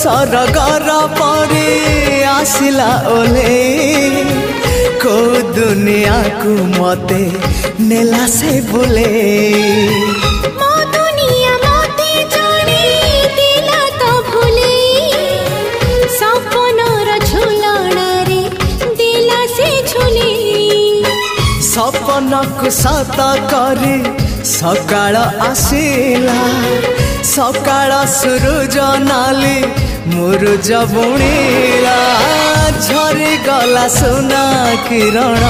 सरगर परे आसिला ओले को दुनिया को मते नेला से बोले सपन को सत करे सकाळ आसिला सकाळ सूरज नाली मुरुज बुणीला झरी गला सुना किरण